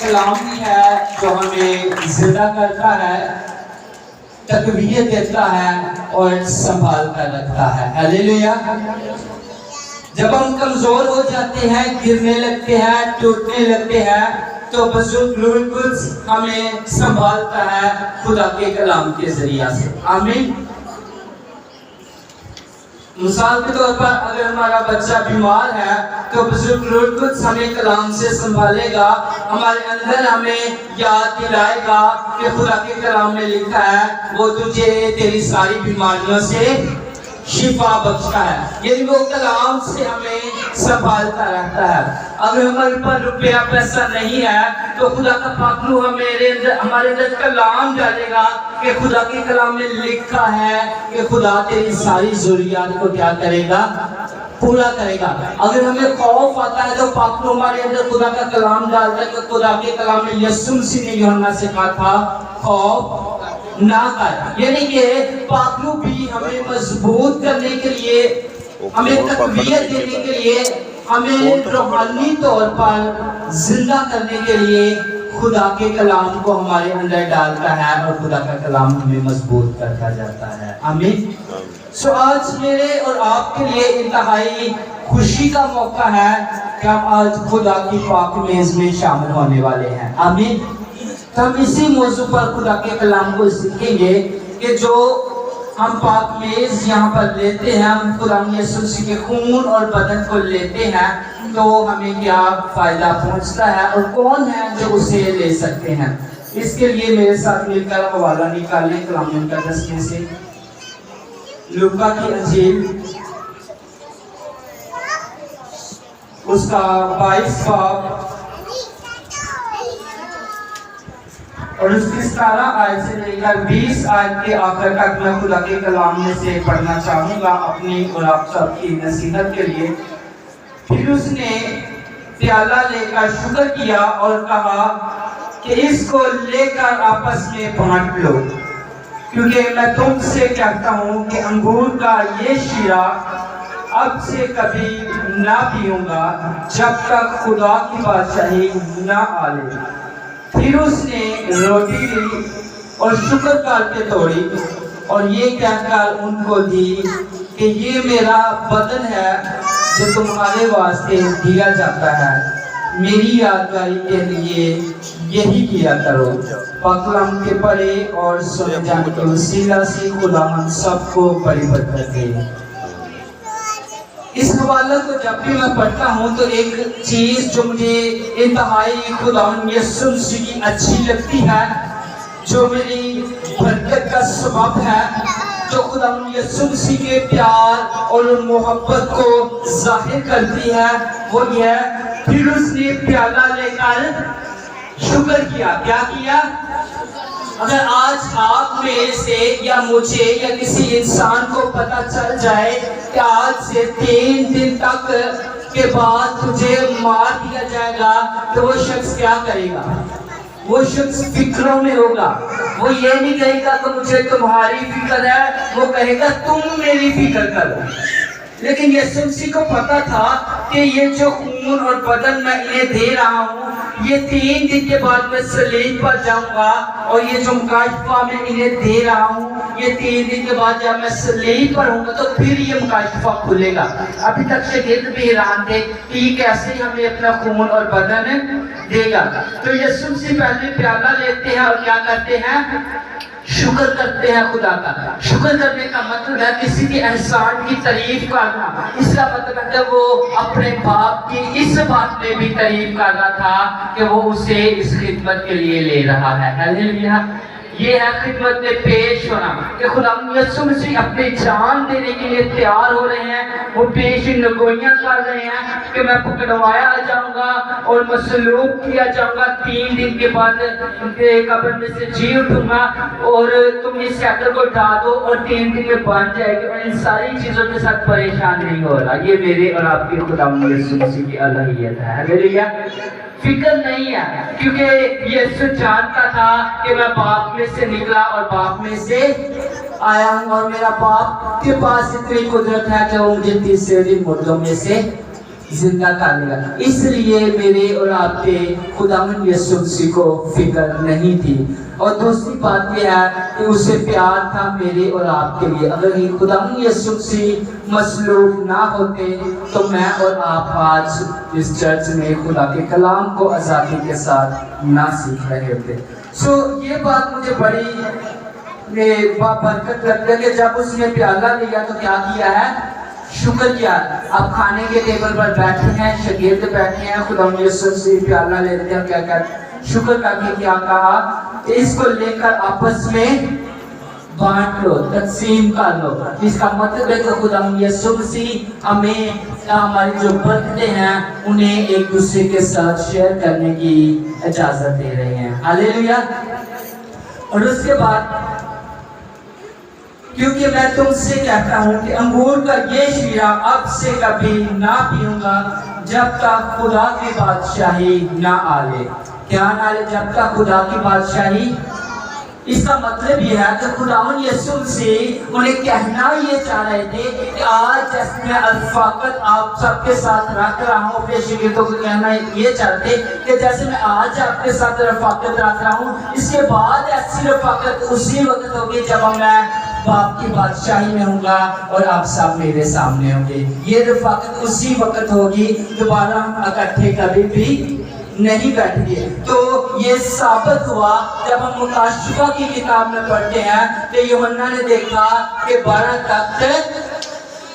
कलाम ही है जो हमें जिंदा करता है, तकवीयत देता है और संभाल कर रखता है। हालेलुया। जब हम कमजोर हो जाते हैं, गिरने लगते हैं, टूटने लगते हैं, तो बुजुर्ग रूहुल कुद्स हमें संभालता है खुदा के कलाम के जरिया से। आमीन। मिसाल के तौर पर अगर हमारा बच्चा बीमार है तो बुजुर्ग रूहुल कुद्स हमें कलाम से संभालेगा, हमारे अंदर हमें याद दिलाएगा कि खुदा के कलाम में लिखा है वो तुझे तेरी सारी बीमारियों से शिफा बख्शता है। यानी वो कलाम से हमें संभालता रहता है। अगर हमारे पास रुपया पैसा नहीं है तो खुदा का पाकलू हमारे अंदर कलाम डालेगा कि खुदा के कलाम में लिखा है कि खुदा तेरी सारी जरूरियात को क्या करेगा, पूरा करेगा। अगर हमें खौफ आता है तो पाकलू हमारे अंदर खुदा का कलाम डालता है कि खुदा के कलाम में यीशु मसीह ने यूहन्ना से कहा था खौफ ना कर। यानी कि पाकलू भी हमें मजबूत करने के लिए, हमें तकवीयत देने के लिए, हमें रूहानी तौर पर जिंदा करने के लिए खुदा के कलाम को हमारे अंदर डालता है और खुदा का कलाम हमें मजबूत करता जाता है। आमीन। सो आज मेरे और आपके लिए इंतहाई खुशी का मौका है कि हम आज खुदा की पाक मेज में शामिल होने वाले हैं। आमीन। तो हम इसी मौजू पर खुदा के कलाम को सीखेंगे कि जो हम पाक मेज यहाँ पर लेते हैं, हम खुदा यीशु मसीह के खून और बदन को लेते हैं, तो हमें क्या फायदा पहुँचता है और कौन है जो उसे ले सकते हैं। इसके लिए मेरे साथ मिलकर हवाला निकालें कलाम मुक़द्दस में से लूका की इंजील उसका 22 बाब और उसकी 17 आयत से लेकर 20 आयत के आखिर तक मैं खुदा के कलाम में से पढ़ना चाहूँगा अपनी और आप सबकी नसीहत के लिए। फिर उसने प्याला लेकर शुक्र किया और कहा कि इसको लेकर आपस में बांट लो, क्योंकि मैं तुमसे कहता हूँ कि अंगूर का ये शीरा अब से कभी ना पीऊंगा जब तक खुदा की बादशाही ना आ ले। फिर उसने रोटी ली और शुक्र करके तोड़ी और ये कहकर उनको दी कि ये मेरा बदन है जो तुम्हारे वास्ते दिया जाता है, मेरी यादगारी के लिए यही किया करो। कलाम के पढ़े और सुने जाने के वसीला से खुदा हम सबको बड़ी बरकत दे। इस हवाले को जब भी मैं पढ़ता हूँ तो एक चीज जो मुझे इंतहाई खुदा यीशु मसीह की अच्छी लगती है, जो मेरी बरकत का सबब है, जो खुदा यीशु मसीह के प्यार और मोहब्बत को जाहिर करती है, वो ये है फिर उसने प्याला लेकर शुक्र किया। क्या किया? अगर आज आप में से या मुझे या किसी इंसान को पता चल जाए कि आज से 3 दिन तक के बाद तुझे मार दिया जाएगा, तो वो शख्स क्या करेगा? वो शख्स फिक्रों में होगा। वो ये नहीं कहेगा कि मुझे तुम्हारी फिक्र है, वो कहेगा तुम मेरी फिक्र करो। लेकिन यीशु मसीह को पता था कि ये जो खून और बदन मैं इन्हें दे रहा हूँ, ये 3 दिन के बाद मैं सलीब पर जाऊंगा, और ये जो मुकाशफा मैं इन्हें दे रहा हूँ, ये 3 दिन के बाद जब मैं सलीब पर हूँगा तो फिर ये मुकाशफा खुलेगा। अभी तक शागिर्द भी हैरान थे कि कैसे हमें अपना खून और बदन देगा। तो यीशु मसीह पहले प्याला लेते हैं और क्या करते हैं? शुक्र करते हैं खुदा का। शुक्र करने का मतलब है किसी के एहसान की तारीफ करना। इसका मतलब है वो अपने बाप की इस बात में भी तारीफ कर रहा था कि वो उसे इस खिदमत के लिए ले रहा है। हालेलुया। ये है खिदमत में पेश होना कि खुदा यीशु मसीह अपनी जान देने के लिए तैयार हो रहे हैं। वो पेश नगोइयां कर रहे हैं कि मैं पकड़वाया जाऊंगा और मसलूब किया जाऊंगा, 3 दिन के बाद कब्र में से जी उठूंगा और तुम इस शक्ल को ढा दो और 3 दिन में बन जाएगी। और इन सारी चीजों के साथ परेशान नहीं हो रहा। ये मेरे और आपके खुदा यीशु मसीह की अलहियत है। हालेलुया। फिक्र नहीं है, क्योंकि यीशु जानता था कि मैं बाप में से निकला और बाप में से आया हूँ, और मेरा बाप के पास इतनी कुदरत है कि वो मुझे 3 दिन मुर्दों में से زندہ کر لیا. اس لیے میرے اور آپ کے خداوند یسوع مسیح کو فکر نہیں تھی. اور دوسری بات یہ ہے کہ اسے پیار تھا میرے اور آپ کے لیے. اگر خداوند یسوع مسیح مصلوب نہ ہوتے تو میں اور آپ آج اس چرچ میں خدا کے کلام کو آزادی کے ساتھ نہ سیکھ رہے ہوتے. یہ بات مجھے بڑی برکت لگتی ہے کہ جب اس نے پیالہ لیا تو کیا کیا ہے؟ شکر کیا. اب کھانے کے ٹیبل پر بیٹھے ہیں, شاگرد بیٹھے ہیں, خدا یسوع سے پیالہ لیتے ہیں, کیا کہتے ہیں؟ شکر کر کے کیا کہا کہ اس کو لے کر آپس میں بانٹ لو, تقسیم کر لو. اس کا مطلب ہے کہ خدا یسوع مسیح ہمیں ہماری جو برکتیں ہیں انہیں ایک دوسرے کے ساتھ شیئر کرنے کی اجازت دے رہے ہیں. ہاللیلویا. اور اس کے بعد کیونکہ میں تم سے کہتا ہوں کہ انگور کا یہ شیرہ اب سے کبھی نہ پیوں گا جب تک خدا کی بادشاہی نہ آلے. کیا نہ آلے؟ جب تک خدا کی بادشاہی. اس کا مطلب یہ ہے کہ خداوند یسوع مسیح انہیں کہنا یہ چاہ رہے تھے کہ آج جیسے میں الفاقت آپ سب کے ساتھ رکھ رہا ہوں, اپنے شاگردوں کو کہنا یہ چاہتے کہ جیسے میں آج آپ کے ساتھ رفاقت رکھ رہا ہوں, اس کے بعد ایسی رفاقت اسی وقت ہوگی جب میں باپ کی بادشاہی میں ہوں گا اور آپ سب میرے سامنے ہوں گے. یہ رفاقت اسی وقت ہوگی, دوبارہ ہم اکٹھے کبھی بھی نہیں بیٹھ گئے. تو یہ ثابت ہوا جب ہم مکاشفہ کی کتاب میں پڑھتے ہیں کہ یوحنا نے دیکھا کہ 12 تخت,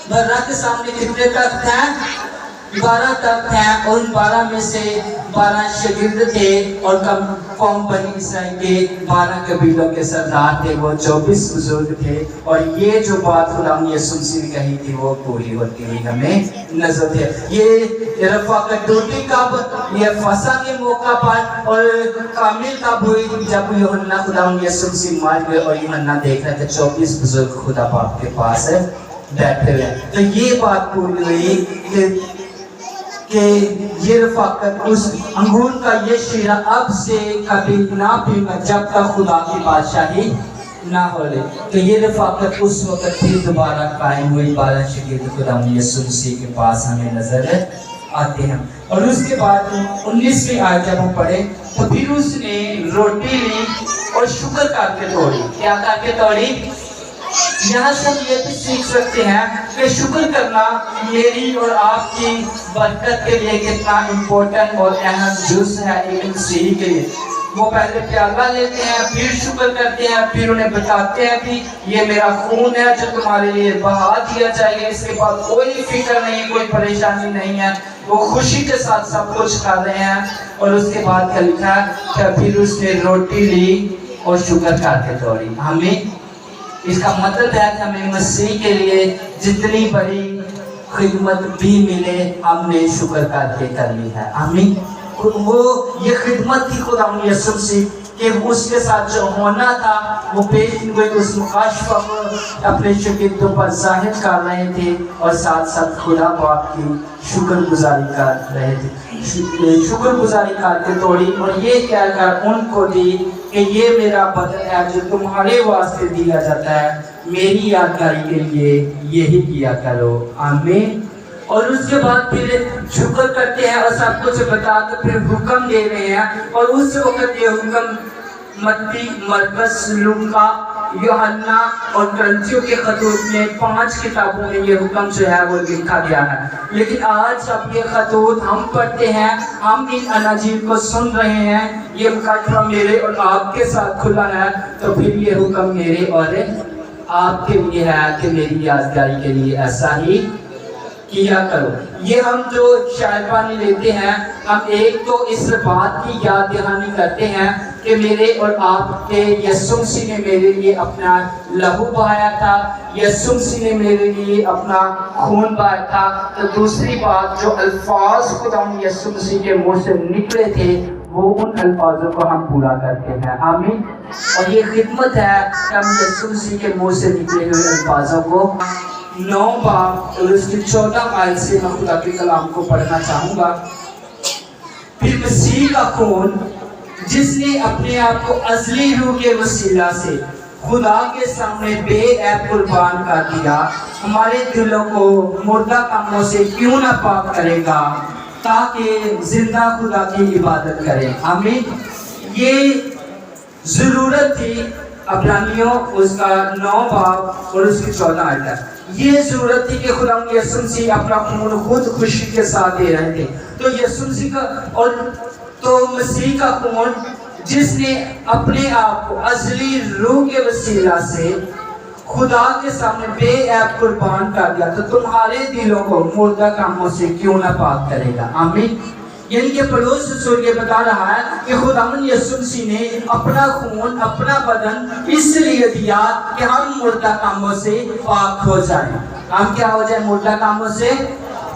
برہ کے سامنے کتنے تخت ہیں؟ 12 تخت ہیں, اور ان 12 میں سے 12 شاگرد تھے اور قوم بنی اسرائیل کے 12 قبیلوں کے سردار تھے, وہ 24 بزرگ تھے. اور یہ جو بات خدا یسوع مسیح نے کہی تھی وہ پوری ہوتی ہوئی ہمیں نظر ہے. یہ رفاقت ٹوٹی کب؟ یہ فسح کے موقع پر, اور کامل کب ہوئی؟ جب یوحنا خدا یسوع مسیح مر گئے اور یوحنا دیکھ رہا کہ 24 بزرگ خدا باپ کے پاس بیٹھے ہوئے. تو یہ بات پوری ہوئی کہ یہ رفاقت, اس انگور کا یہ شیرہ اب سے کبھی نہ پیوں گا جب تک خدا کی بادشاہی نہ ہو لے. تو یہ رفاقت اس وقت پھر دوبارہ قائم ہوئی. 12 شاگرد خدا یسوع مسیح کے پاس ہمیں نظر آتے ہیں. اور اس کے بعد 19ویں آیت جب ہم پڑھے تو پھر اس نے روٹی لی اور شکر کر کے توڑی. کیا کر کے توڑی؟ یہاں سے ہم یہ بھی سیکھ سکتے ہیں کہ شکر کرنا میری اور آپ کی برکت کے لیے کتنا امپورٹنٹ اور اہم جز ہے ایک مسیحی کے لیے. وہ پہلے پیالہ لیتے ہیں, پھر شکر کرتے ہیں, پھر انہیں بتاتے ہیں کہ یہ میرا خون ہے جو تمہارے لیے بہا دیا جائے گا. اس کے بعد کوئی فکر نہیں, کوئی پریشانی نہیں ہے, وہ خوشی کے ساتھ سب کچھ کر رہے ہیں. اور اس کے بعد کیا لکھا ہے کہ پھر اس نے روٹی لی اور شکر کر کے توڑی. ہمیں اس کا مطلب ہے کہ ہمیں مسیح کے لیے جتنی بڑی خدمت بھی ملے ہم نے شکر کر کے کر لی ہے. آمین. وہ یہ خدمت تھی خدا یسوع مسیح کہ اس کے ساتھ جو ہونا تھا وہ پیش ہوئے, اس مکاشفہ کو اپنے شاگردوں پر ظاہر کر رہے تھے اور ساتھ ساتھ خدا باپ کی شکر گزاری کر رہے تھے. شکر گزاری کر کے توڑی اور یہ کہہ کر ان کو دی کہ یہ میرا بدن ہے جو تمہارے واسطے دیا جاتا ہے, میری یادگاری کے لیے یہی کیا کرو. آمین. اور اس کے بعد پھر شکر کرتے ہیں اور سب کچھ بتا کے پھر حکم دے رہے ہیں. اور اس وقت یہ حکم متی, مرکز, لوکا, یوحنا اور کرنتھیوں کے خطوط میں 5 کتابوں میں یہ حکم جو ہے وہ لکھا گیا ہے. لیکن آج جب یہ خطوط ہم پڑھتے ہیں, ہم ان اناجیل کو سن رہے ہیں, یہ مکاشفہ میرے اور آپ کے ساتھ کھلا ہے, تو پھر یہ حکم میرے اور آپ کے لیے ہے کہ میری یادگاری کے لیے ایسا ہی کیا کرو. یہ ہم جو شاید پانی لیتے ہیں, ہم ایک تو اس بات کی یاد دہانی کرتے ہیں کہ میرے اور آپ کے یسوع مسیح نے میرے لیے اپنا لہو بہایا تھا, یسوع مسیح نے میرے لیے اپنا خون بہایا تھا. تو دوسری بات جو الفاظ خدا یسوع مسیح کے منہ سے نکلے تھے وہ ان الفاظوں کو ہم پورا کرتے ہیں. آمین. اور یہ خدمت ہے کہ ہم یسوع مسیح کے منہ سے نکلے ہوئے الفاظوں کو 9 باب اور اس کی 14 آیت سے میں خدا کے کلام کو پڑھنا چاہوں گا. پھر مسیح کا خون جس نے اپنے آپ کو ازلی روح کے وسیلہ سے खुदा के सामने बेऐब कुर्बान कर दिया, हमारे दिलों को मुर्दा कामों से क्यों ना पाक करेगा, ताकि जिंदा खुदा की इबादत करें। आमीन। ये जरूरत थी अब्रानियों उसका 9 बाब और उसकी 14 आयत। ये जरूरत थी कि खुदा यीशु मसीह अपना खून खुद खुशी के साथ दे रहे थे। तो यीशु मसीह का और तो मसीह का खून जिसने अपने आप को अज़ली रूह के वसीला से खुदा के सामने बेऐब कुर्बान कर दिया, तो तुम्हारे दिलों को मुर्दा कामों से क्यों ना पाक करेगा। आमीन। यानी कि पौलुस रसूल ये बता रहा है कि खुदावंद यीशु मसीह ने अपना खून अपना बदन इसलिए दिया कि हम मुर्दा कामों से पाक हो जाएं। हम क्या हो जाए? मुर्दा कामों से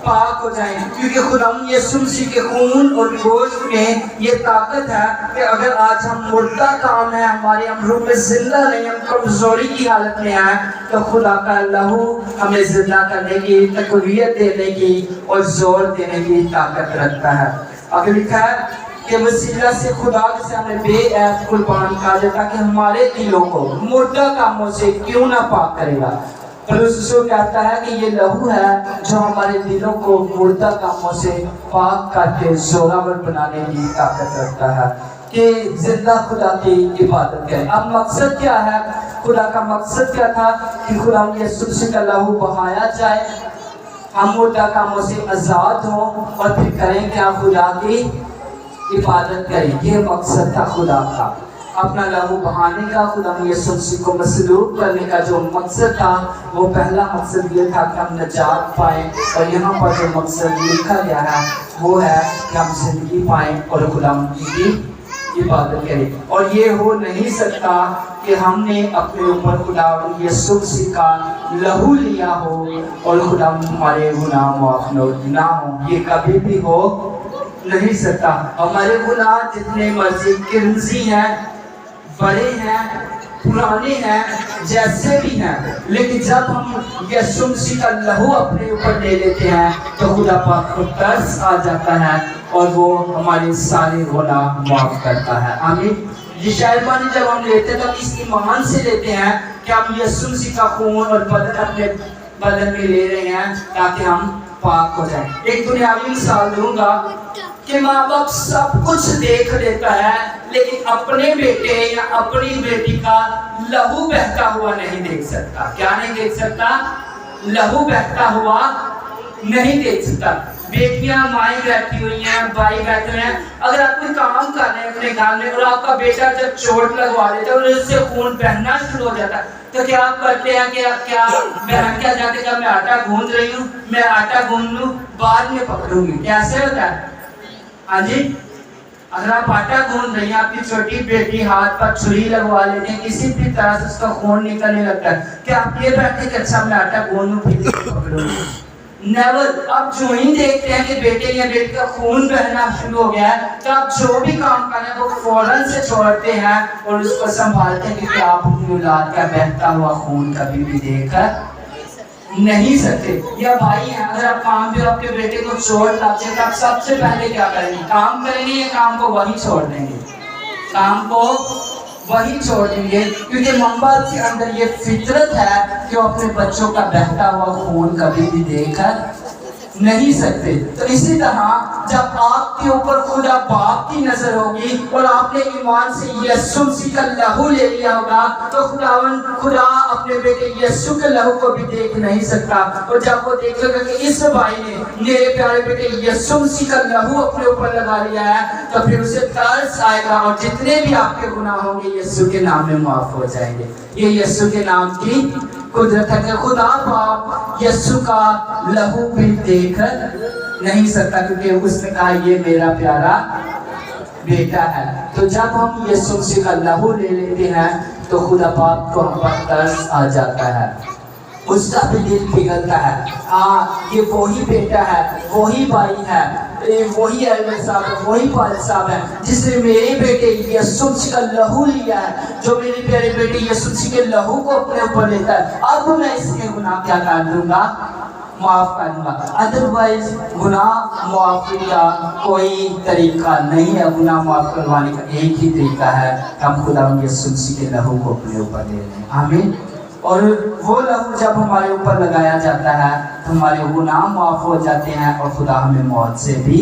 पाक हो जाएं, क्योंकि खुदावंद यीशु मसीह के खून और गोश्त में ये ताकत है कि अगर आज हम मुर्दा काम है, हमारे हम रूह में जिंदा नहीं, हम कमजोरी की हालत में आए, तो खुदा का लहू हमें जिंदा करने की, तकवीयत देने की और जोर देने की ताकत रखता है। आगे लिखा है कि वसीला से खुदा के सामने बेऐब कुर्बान कर देता कि हमारे दिलों को मुर्दा कामों से क्यों ना पाक करेगा। पौलुस कहता है कि ये लहू है जो हमारे दिलों को मुर्दा कामों से पाक करके जोरावर बनाने की ताकत रखता है कि जिंदा खुदा की इबादत करें। अब मकसद क्या है? खुदा का मकसद क्या था कि खुदा यीशु मसीह का लहू बहाया जाए, हम मुर्दा कामों से आजाद हों और फिर करें क्या? खुदा की इबादत करें। ये मकसद था खुदा का, अपना लहू बहाने का, खुदा यीशु मसीह को मसलूब करने का जो मकसद था, वो पहला मकसद ये था कि हम नजात पाएं। और यहाँ पर जो मकसद लिखा गया है वो है कि हम जिंदगी पाएं और खुदा की इबादत करें। और ये हो नहीं सकता कि हमने अपने ऊपर खुदा यीशु मसीह का लहू लिया हो और खुदा हमारे गुनाह माफ ना हो। ये कभी भी हो नहीं सकता। हमारे गुनाह जितने मर्जी किरमजी हैं, बड़े हैं, पुराने हैं, जैसे भी हैं, लेकिन जब हम यीशु मसीह का लहू अपने ऊपर ले लेते हैं तो खुदा पाक को तरस आ जाता है और वो हमारे सारे गुनाह माफ करता है। आमीन। ये शायद जब हम लेते हैं तो इस ईमान से लेते हैं कि हम यीशु मसीह का खून और बदन अपने बदन में ले रहे हैं ताकि हम पाक हो जाए। एक दुनियावी मिसाल दूंगा कि माँ बाप सब कुछ देख लेता है लेकिन अपने बेटे या अपनी बेटी का लहू बहता हुआ नहीं देख सकता। क्या नहीं देख सकता? लहू बहता हुआ नहीं देख सकता। बेटियां माएँ बैठी हुई हैं, भाई बैठे हुए हैं, अगर आप कोई काम कर रहे हैं अपने घर में और आपका बेटा जब चोट लगवा देता है और उससे खून बहना शुरू हो जाता है, तो क्या आप करते हैं कि क्या बहन क्या जाके जब मैं आटा गूंद रही हूँ, मैं आटा गूंद लूँ, बाद में पकड़ूंगी? कैसे होता है? हाँ जी। अगर आप आटा गूंद रही हैं, आपकी छोटी बेटी हाथ पर छुरी लगवा लेते हैं, किसी भी तरह से उसका खून निकलने लगता है, क्या आप ये बैठे कि अच्छा मैं आटा गूंद लूँ फिर पकड़ूंगी? नेवर। अब जो ही देखते हैं कि बेटे या बेटी का खून बहना शुरू हो गया है, तो आप जो भी काम कर रहे हैं वो फौरन से छोड़ते हैं और उसको संभालते हैं कि आप अपनी औलाद का बहता हुआ खून कभी भी देख नहीं सकते। या भाई हैं, अगर आप काम पे आपके बेटे को चोट लगते हैं तो आप सबसे पहले क्या करेंगे? काम करेंगे या काम को वही छोड़ देंगे? काम को वही छोड़ देंगे, क्योंकि माँ बाप के अंदर ये फितरत है कि वो अपने बच्चों का बहता हुआ खून कभी भी देख नहीं सकते। तो इसी तरह जब आपके ऊपर खुदा बाप की नजर होगी और आपने ईमान से यीशु मसीह का लहू ले लिया होगा, तो खुदा अपने बेटे यीशु के लहू को भी देख नहीं सकता। और जब वो देखेगा कि इस भाई ने मेरे प्यारे बेटे यीशु मसीह का लहू अपने ऊपर लगा लिया है, तो फिर उसे तरस आएगा और जितने भी आपके गुनाह होंगे यीशु के नाम में माफ हो जाएंगे। ये यीशु के नाम की कुदरत है कि खुदा बाप यीशु का लहू भी देख नहीं सकता, क्योंकि उसने कहा ये मेरा प्यारा बेटा है। तो जब हम यीशु मसीह का लहू ले लेते हैं तो खुदा बाप को हम पर तरस आ जाता है, उसका भी दिल पिघलता है। हाँ, ये वही बेटा है, वही भाई है, वही एल्डर साहब है, वही फादर साहब है जिसने मेरे बेटे यीशु मसीह का लहू लिया है, जो मेरे प्यारे बेटे यीशु मसीह के लहू को अपने ऊपर लेता है। अब मैं इसके गुनाह क्या कर दूंगा? माफ करूंगा। अदरवाइज गुनाह मुआफ़ी का कोई तरीका नहीं है। गुनाह माफ करवाने का एक ही तरीका है, हम खुदा यीशु मसीह के लहू को अपने ऊपर ले लें। आमीन। और वो लहू जब हमारे ऊपर लगाया जाता है तो हमारे गुनाह माफ हो जाते हैं और खुदा हमें मौत से भी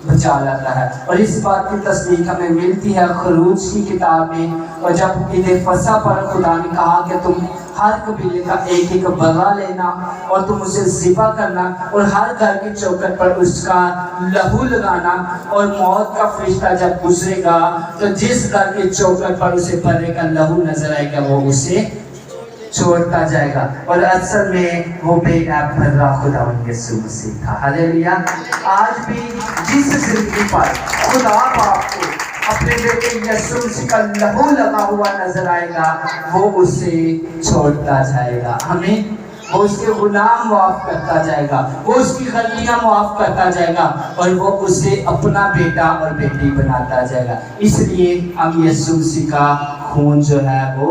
बचा लाता है। और इस बात की तस्दीक हमें मिलती है खरूज की किताब में। और जब ईद फसह पर खुदा ने कहा कि तुम हर कबीले का एक एक बकरा लेना और तुम उसे ज़िबा करना और हर घर की चौखट पर उसका लहू लगाना, और मौत का फरिश्ता जब गुजरेगा तो जिस घर की चौखट पर उसे बकरे का लहू नजर आएगा वो उसे छोड़ता जाएगा। और असल में वो बेनैब भर्रा खुदा यीशु मसीह था। हालेलुया। आज भी जिस जिंदगी पर खुदा बाप को अपने बेटे यीशु मसीह का लहू लगा हुआ नजर आएगा वो उसे छोड़ता जाएगा। हमें वो उसके गुनाह माफ करता जाएगा, वो उसकी गलतियां माफ करता जाएगा और वो उसे अपना बेटा और बेटी बनाता जाएगा। इसलिए हम यीशु मसीह का खून जो है वो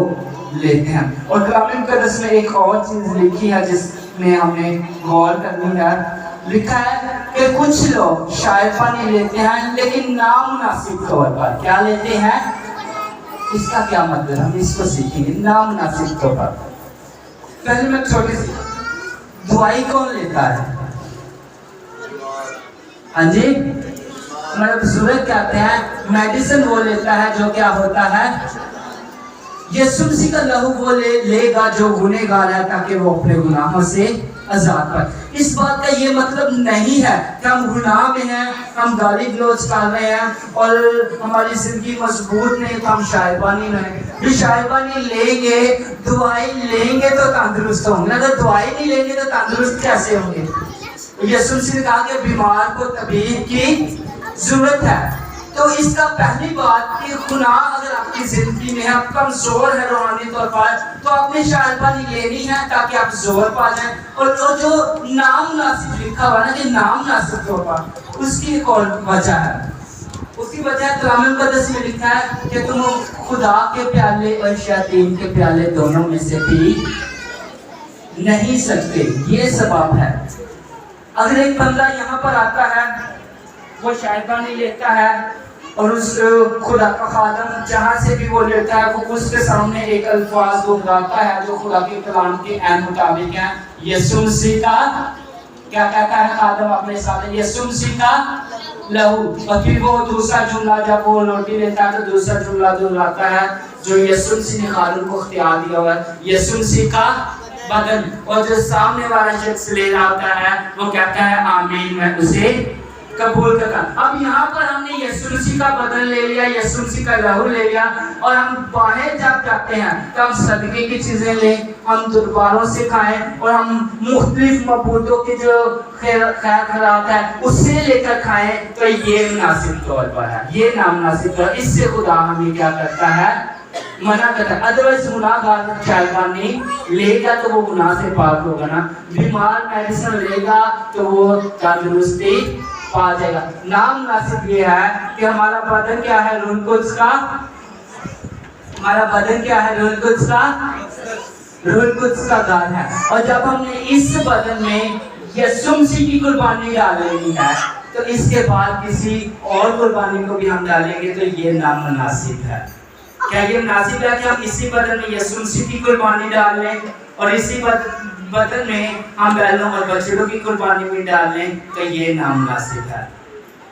लेते हैं। और कलाम मुक़द्दस में एक और चीज लिखी है जिसमें हमें गौर करनी है। लिखा है कि कुछ लोग शायद पानी लेते हैं लेकिन नामुनासिब तौर पर। क्या लेते हैं, इसका क्या मतलब, हम इसको सीखेंगे। नामुनासिब तौर पर पहले मैं छोटी सी दवाई कौन लेता है? हाँ जी, मतलब बुजुर्ग कहते हैं मेडिसिन वो लेता है जो क्या होता है, यीशु मसीह का लहू वो लेगा जो गुनहगार है ताकि वो अपने गुनाहों से आजाद पाए। इस बात का ये मतलब नहीं है कि हम गुनाह में हैं, हम गाली गलौज कर रहे हैं और हमारी जिंदगी मजबूत नहीं तो हम शायबानी नहीं। शायबानी लेंगे, दवाई लेंगे तो तंदुरुस्त होंगे, अगर दवाई नहीं लेंगे तो तंदुरुस्त कैसे होंगे? यीशु मसीह ने कहा कि बीमार को तबीब की जरूरत है। तो इसका पहली बात कि गुनाह अगर आपकी जिंदगी में आप कमजोर है रूहानी तौर पर तो आपने शायबानी लेनी है ताकि आप जोर पा जाएं। और जो नाम नासिब लिखा हुआ ना कि नाम नासिब तौर पर, उसकी एक और वजह है। उसकी वजह कलाम मुक़द्दस में लिखा है कि तुम खुदा के प्याले और शैतान के प्याले दोनों में से पी नहीं सकते। ये सबब है। अगर एक बंदा यहाँ पर आता है वो शायबानी लेता है और उस खुदा का खादम जहाँ से भी वो लेता है वो उसके सामने एक अल्फाज दोहराता है जो खुदा के कलाम के ऐन मुताबिक है। यीशु मसीह का क्या कहता है खादम अपने साथ, यीशु मसीह का लहू। और फिर वो दूसरा जुमला जब वो रोटी लेता है तो दूसरा जुमला दोहराता है जो यीशु मसीह ने खादम को इख्तियार दिया हुआ है, यीशु मसीह का बदन। और जो सामने वाला शख्स ले रहा होता है वो कहता है आमीन, मैं उसे कबूल करता। अब यहाँ पर हमने यीशु मसीह का बदन ले लिया, यीशु मसीह का लहू ले लिया और हम बाहर जब जाते हैं तो हम सदके की चीजें लें, हम दरबारों से खाएं और हम मुख्तलिफ मबूदों के जो खैर खराब है उससे लेकर खाएं तो ये मुनासिब तौर पर है, ये नामुनासिब तौर। इससे खुदा हमें क्या करता है, मना करता है। अदरवाइज गुनाहगार शायबानी लेगा तो वो गुनाह से पाक होगा ना, बीमार मेडिसिन लेगा तो वो तंदुरुस्ती पा जाएगा। नाम नासिब ये है कि हमारा बदन क्या है, रूह कुद्स का, हमारा बदन क्या है, रूह कुद्स का, रूह कुद्स का घर है। और जब हमने इस बदन में यीशु मसीह की कुर्बानी डालेनी है तो इसके बाद किसी और कुर्बानी को भी हम डालेंगे तो ये नामुनासिब है। क्या ये मुनासिब है कि हम इसी बदन में यीशु मसीह की कुर्बानी डाल लें और इसी बदन में हम बैलों और बछड़ों की कुर्बानी भी डाल लें तो ये नामुनासिब है।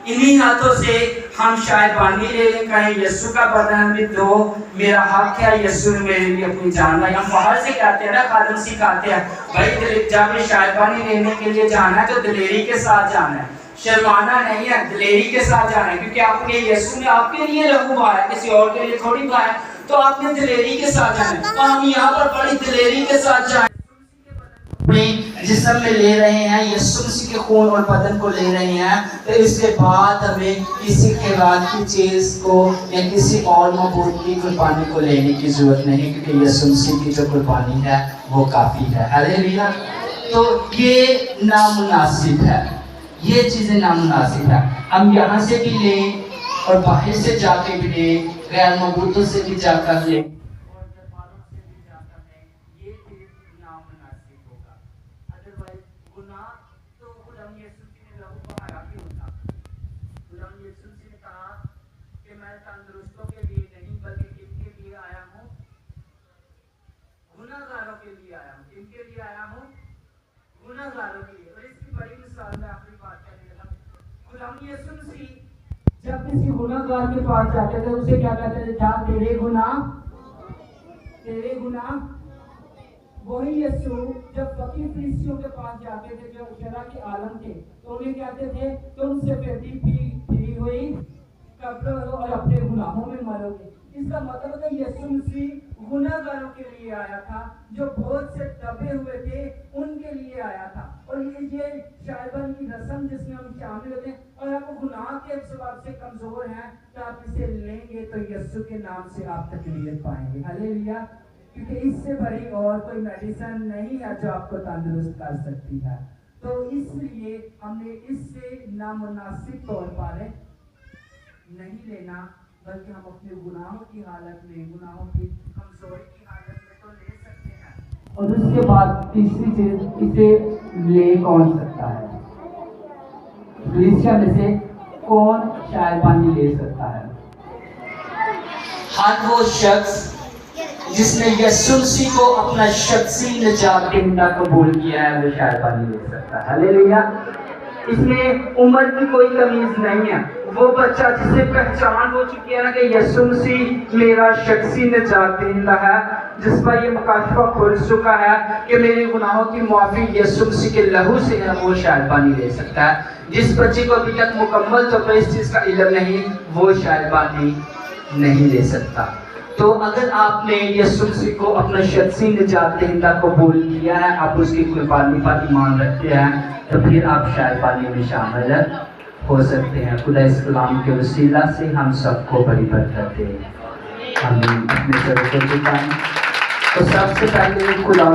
इन्हीं हाथों से हम शायबानी ले लें, कहें यीशु का बदन भी दो, मेरा हक है, यीशु ने मेरे लिए अपनी जान दी। हम बाहर से कहते हैं ना, खादम सिखाते हैं भाई जब शायबानी लेने के लिए जाना है तो दिलेरी के साथ जाना है, शर्माना नहीं है, दिलेरी के साथ जाना है, क्योंकि आपके यीशु ने आपके लिए लहू बहाया, किसी और के लिए थोड़ी बहाया, तो आपने दिलेरी के साथ जाना है। और हम यहाँ पर बड़ी दिलेरी के साथ जाए अपने जिस्म में ले रहे हैं, यीशु मसीह के खून और बदन को ले रहे हैं, तो इसके बाद हमें किसी खैरात की चीज को या किसी और मबूद की कुर्बानी को लेने की जरूरत नहीं, क्योंकि यीशु मसीह की जो कुर्बानी है वो काफी है। हालेलुया। तो ये नामुनासिब है, ये चीजें नामुनासिब है। हम यहाँ से भी लें और बाहर से जाके भी लें, गैर मबूदों से भी जाकर लें और दरबारों से भी जाकर लें, ये फिर नामुनासिब होगा। अदरवाइज गुनाह गुनाहगार के पास जाते थे, उसे क्या कहते थे? जा तेरे गुनाह। वही यीशु जब फकीर फरीसियों के पास जाते थे जो शरा के आलम थे, तो उन्हें कहते थे तुमसे फिरी हुई कब्र और अपने गुनाहों में मरोगे। इसका मतलब है यीशु मसीह गुनाहगारों के लिए आया था, जो बहुत से दबे हुए थे उनके लिए आया था। और ये शायबान की रस्म जिसमें हम शामिल होते हैं, और आप गुनाह के सबब से कमजोर हैं तो आप इसे लेंगे तो यीशु के नाम से आप तकलीफ पाएंगे। हालेलुया। क्योंकि इससे बड़ी और कोई मेडिसिन नहीं है जो आपको तंदुरुस्त कर सकती है। तो इसलिए हमने इससे नामुनासिब तौर पर नहीं लेना, बल्कि हम अपने गुनाहों की हालत में, गुनाहों की कमजोरी की हालत में तो ले सकते हैं। और उसके बाद तीसरी चीज, इसे ले कौन सकता है? कलीसिया में से कौन शायबानी ले सकता है? हर वो शख्स जिसने यीशु मसीह को अपना शख्सी निजात देना कबूल किया है, वो शायबानी ले सकता है। हालेलुया। इसमें उम्र की कोई तमीज नहीं है। वो बच्चा जिसे पहचान हो चुकी है ना कि यीशु मसीह मेरा शख्सी निजात देना है, जिस पर ये मुकाशफा खुल चुका है कि मेरे गुनाहों की मुआफी यीशु मसीह के लहू से है, वो शायबानी ले सकता है। जिस बच्चे को अभी तक मुकम्मल तौर पर इस चीज का इल्म नहीं, वो शायबानी नहीं ले सकता। तो अगर आपने यीशु मसीह को अपना शख्सी निजात दहिंदा कबूल किया है, आप उसकी कुर्बानी पर ईमान रखते हैं, तो फिर आप शायबानी में शामिल हो सकते हैं। खुदा इस कलाम के वसीला से हम सबको बड़ी बरकत दे। आमीन। अपने सर को झुकाएं। तो सबसे पहले खुदा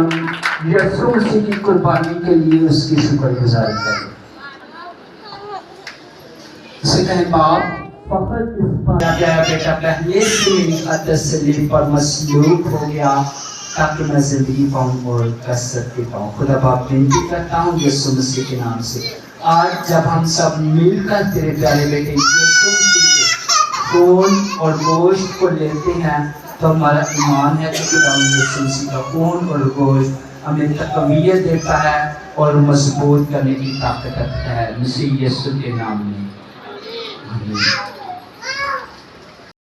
यीशु मसीह की कुर्बानी के लिए उसकी शुक्रगुजारी करें। इसे कहें बाप, फकत इस पर बेटा पहले से मुक़द्दस सलीब पर मसलूब हो गया ताकि मैं जिंदगी पाऊं और कसरत पाऊं। खुदा बाप विनती करता हूँ यीशु मसीह के नाम से, आज जब हम सब मिलकर तेरे प्यारे बेटे यीशु मसीह के खून और गोश्त को लेते हैं, तो हमारा ईमान है कि खुदा यीशु मसीह का खून और गोश्त हमें तक़वियत देता है और मजबूत करने की ताकत रखता है। मसीह यीशु के नाम में आमीन।